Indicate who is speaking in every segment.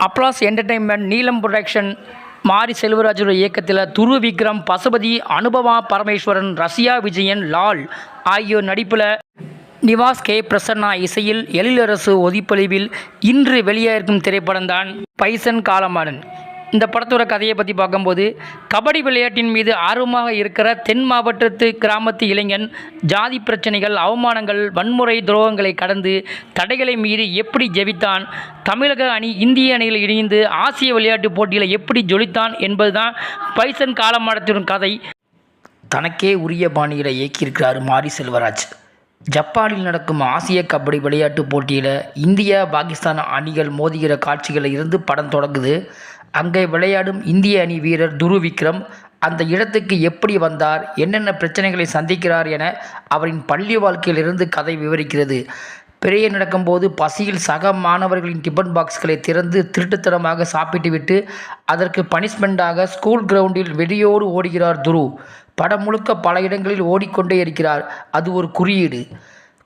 Speaker 1: Applause entertainment, நீலம் production, மாரி செல்வராஜோட இயக்கத்தில் துரு விக்ரம், பசுபதி, அனுபமா பரமேஸ்வரன், ரஷ்யா விஜயன், லால் ஆகியோர் நடிப்பில் நிவாஸ் கே. பிரசன்னா இசையில் எழிலரசு ஒளிப்பதிவில் இன்று வெளியாகிருக்கும் திரைப்படம் தான் பைசன் காலமாடன். இந்த படத்தோட கதையை பற்றி பார்க்கும்போது, கபடி விளையாட்டின் மீது ஆர்வமாக இருக்கிற தென் மாவட்டத்து கிராமத்து இளைஞன் ஜாதி பிரச்சனைகள், அவமானங்கள், வன்முறை, துரோகங்களை கடந்து தடைகளை மீறி எப்படி ஜெயித்தான், தமிழக அணி இந்திய அணியில் இணைந்து ஆசிய விளையாட்டுப் போட்டியில் எப்படி ஜொலித்தான் என்பதுதான் பைசன் காலமாடத்தின் கதை. தனக்கே உரிய பாணியில் இயக்கியிருக்கிறார் மாரி செல்வராஜ். ஜப்பானில் நடக்கும் ஆசிய கபடி விளையாட்டுப் போட்டியில் இந்தியா பாகிஸ்தான் அணிகள் மோதுகிற காட்சிகளில் இருந்து படம் தொடங்குது. அங்கே விளையாடும் இந்திய அணி வீரர் துரு விக்ரம் அந்த இடத்துக்கு எப்படி வந்தார், என்னென்ன பிரச்சனைகளை சந்திக்கிறார் என அவரின் பள்ளி வாழ்க்கையிலிருந்து கதை விவரிக்கிறது. பிறைய நடக்கும்போது பசியில் சக மாணவர்களின் டிபன் பாக்ஸ்களை திறந்து திருட்டுத்தனமாக சாப்பிட்டுவிட்டு அதற்கு பனிஷ்மெண்ட்டாக ஸ்கூல் கிரவுண்டில் வெறியோடு ஓடுகிறார் துரு. படம் முழுக்க பல இடங்களில் ஓடிக்கொண்டே இருக்கிறார். அது ஒரு குறியீடு.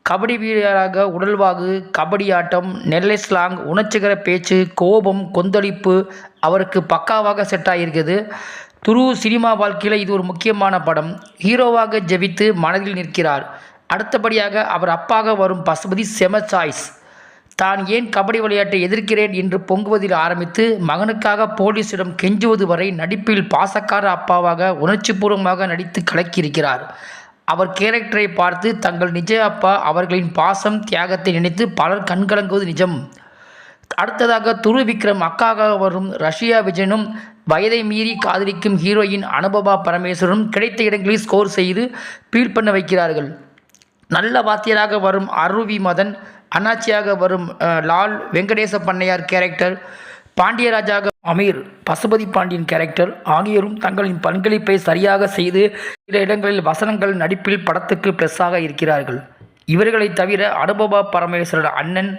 Speaker 1: கபடி வீரராக உடல்வாகு, கபடி ஆட்டம், நெல்லை ஸ்லாங், உணர்ச்சிகர பேச்சு, கோபம், கொந்தளிப்பு அவருக்கு பக்காவாக செட் ஆகியிருக்குது. துரு சினிமா வாழ்க்கையில் இது ஒரு முக்கியமான படம். ஹீரோவாக ஜெபித்து மனதில் நிற்கிறார். அடுத்தபடியாக அவர் அப்பாக வரும் பசுபதி செம சாய்ஸ். தான் ஏன் கபடி விளையாட்டை எதிர்க்கிறேன் என்று பொங்குவதில் ஆரம்பித்து மகனுக்காக போலீசிடம் கெஞ்சுவது வரை நடிப்பில் பாசக்கார அப்பாவாக உணர்ச்சிபூர்வமாக நடித்து கலக்கியிருக்கிறார். அவர் கேரக்டரை பார்த்து தங்கள் நிஜ அப்பா அவர்களின் பாசம், தியாகத்தை நினைத்து பலர் கண்கலங்குவது நிஜம். அடுத்ததாக துரு விக்ரம் அக்காக வரும் ரஷ்யா விஜயனும் வயதை மீறி காதலிக்கும் ஹீரோயின் அனுபமா பரமேஸ்வரனும் கிடைத்த இடங்களில் ஸ்கோர் செய்து ஃபீல் பண்ண வைக்கிறார்கள். நல்ல வாத்தியராக வரும் அருவி மதன், அண்ணாச்சியாக வரும் லால், வெங்கடேச பண்ணையார் கேரக்டர், பாண்டியராஜாக அமீர், பசுபதி பாண்டியன் கேரக்டர் ஆகியோரும் தங்களின் பங்களிப்பை சரியாக செய்து சில இடங்களில் வசனங்கள், நடிப்பில் படத்துக்கு ப்ளஸ்ஸாக இருக்கிறார்கள். இவர்களை தவிர அனுபமா பரமேஸ்வரன் அண்ணன்,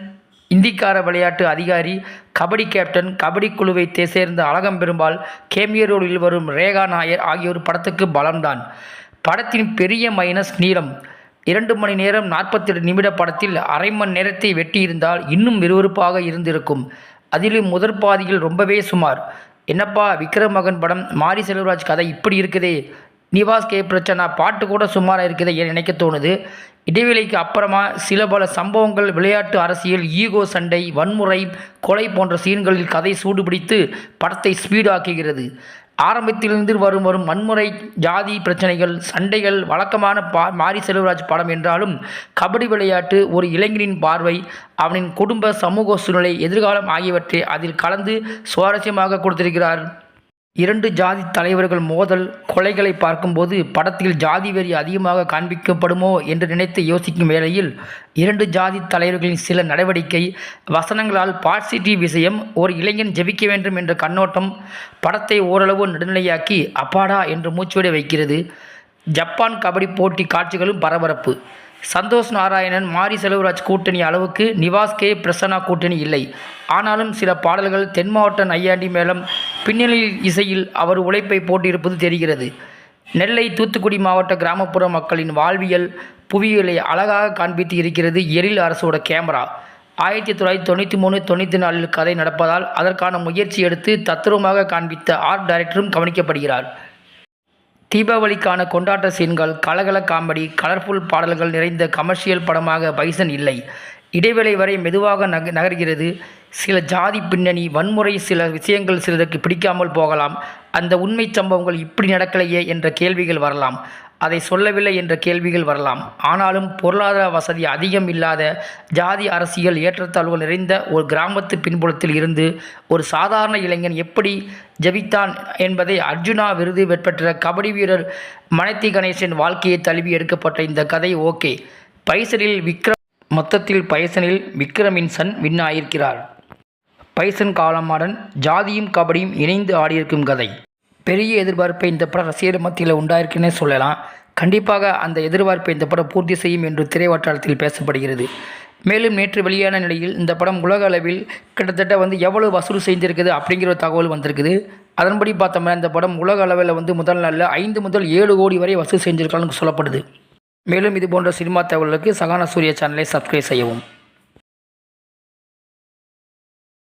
Speaker 1: இந்திக்கார விளையாட்டு அதிகாரி, கபடி கேப்டன், கபடி குழுவை சேர்ந்த அழகம்பெருமாள், கேமியரோடில் வரும் ரேகா நாயர் ஆகியோர் படத்துக்கு பலம்தான். படத்தின் பெரிய மைனஸ் நீளம். 2 மணி நேரம் 48 நிமிட படத்தில் அரை மணி நேரத்தை வெட்டியிருந்தால் இன்னும் விறுவிறுப்பாக இருந்திருக்கும். அதிலும் முதற் பாதியில் ரொம்பவே சுமார். என்னப்பா விக்ரம் மகன் படம், மாரி செல்வராஜ் கதை இப்படி இருக்குதே, நிவாஸ் கே. பிரச்சனா பாட்டு கூட சுமாராக இருக்குதே என நினைக்க தோணுது. இடைவெளிக்கு அப்புறமா சில பல சம்பவங்கள், விளையாட்டு அரசியல், ஈகோ சண்டை, வன்முறை, கொலை போன்ற சீன்களில் கதை சூடுபிடித்து படத்தை ஸ்பீடாக்குகிறது. ஆரம்பத்திலிருந்து வரும் வன்முறை, ஜாதி பிரச்சனைகள், சண்டைகள் வழக்கமான மாரி செல்வராஜ் படம் என்றாலும் கபடி விளையாட்டு, ஒரு இளைஞனின் பார்வை, அவனின் குடும்ப, சமூக சூழ்நிலை, எதிர்காலம் ஆகியவற்றை அதில் கலந்து சுவாரஸ்யமாக கொடுத்திருக்கிறார். 2 ஜாதி தலைவர்கள் மோதல், கொலைகளை பார்க்கும்போது படத்தில் ஜாதி வெறி அதிகமாக காண்பிக்கப்படுமோ என்று நினைத்து யோசிக்கும் வேளையில் 2 ஜாதி தலைவர்களின் சில நடவடிக்கை, வசனங்களால் பாசிட்டிவ் விஷயம், ஒரு இளைஞன் ஜெபிக்க வேண்டும் என்ற கண்ணோட்டம் படத்தை ஓரளவு நடுநிலையாக்கி அப்பாடா என்று மூச்சுவிட வைக்கிறது. ஜப்பான் கபடி போட்டி காட்சிகளும் பரபரப்பு. சந்தோஷ் நாராயணன், மாரி செல்வராஜ் கூட்டணி அளவுக்கு நிவாஸ் கே. பிரசன்னா கூட்டணி இல்லை. ஆனாலும் சில பாடல்கள், தென் மாவட்ட நையாண்டி மேளம், பின்னணி இசையில் அவர் உழைப்பை போட்டிருப்பது தெரிகிறது. நெல்லை, தூத்துக்குடி மாவட்ட கிராமப்புற மக்களின் வாழ்வியல், புவியியலை அழகாக காண்பித்து இருக்கிறது எழில் அரசோட கேமரா. 1993-94 கதை நடப்பதால் அதற்கான முயற்சி எடுத்து தத்ரூபமாக காண்பித்த ஆர்ட் டைரக்டரும் கவனிக்கப்படுகிறார். தீபாவளிக்கான கொண்டாட்ட சீன்கள், கலகல காமெடி, கலர்ஃபுல் பாடல்கள் நிறைந்த கமர்ஷியல் படமாக பைசன் இல்லை. இடைவேளை வரை மெதுவாக நகர்கிறது. சில ஜாதி பின்னணி, வன்முறை, சில விஷயங்கள் சிலருக்கு பிடிக்காமல் போகலாம். அந்த உண்மை சம்பவங்கள் இப்படி நடக்கலையே என்ற கேள்விகள் வரலாம். அதை சொல்லவில்லை என்ற கேள்விகள் வரலாம். ஆனாலும் பொருளாதார வசதி அதிகம் இல்லாத, ஜாதி அரசியல் ஏற்றத்தாழ்வுகள் நிறைந்த ஒரு கிராமத்து பின்புலத்தில் இருந்து ஒரு சாதாரண இளைஞன் எப்படி ஜெபித்தான் என்பதை அர்ஜுனா விருது பெற்ற கபடி வீரர் மனைத்தி கணேசன் வாழ்க்கையை தழுவி எடுக்கப்பட்ட இந்த கதை ஓகே. பைசனில் விக்ரம் மொத்தத்தில் பைசனில் விக்ரமின் சன் வின் ஆயிருக்கிறார். பைசன் காலமாடன் ஜாதியும் கபடியும் இணைந்து ஆடியிருக்கும் கதை. பெரிய எதிர்பார்ப்பை இந்த படம் ரசிகர் மத்தியில் உண்டாயிருக்குன்னே சொல்லலாம். கண்டிப்பாக அந்த எதிர்பார்ப்பை இந்த படம் பூர்த்தி செய்யும் என்று திரைவட்டாரத்தில் பேசப்படுகிறது. மேலும் நேற்று வெளியான நிலையில் இந்த படம் உலக அளவில் கிட்டத்தட்ட எவ்வளவு வசூல் செய்திருக்குது அப்படிங்கிற ஒரு தகவல் வந்திருக்குது. அதன்படி பார்த்தோம்னா இந்த படம் உலக அளவில் முதல் நாளில் 5 முதல் 7 கோடி வரை வசூல் செஞ்சிருக்கான்னு சொல்லப்படுது. மேலும் இது போன்ற சினிமா தகவல்களுக்கு சகானா சூர்யா சேனலை சப்ஸ்கிரைப் செய்யவும்.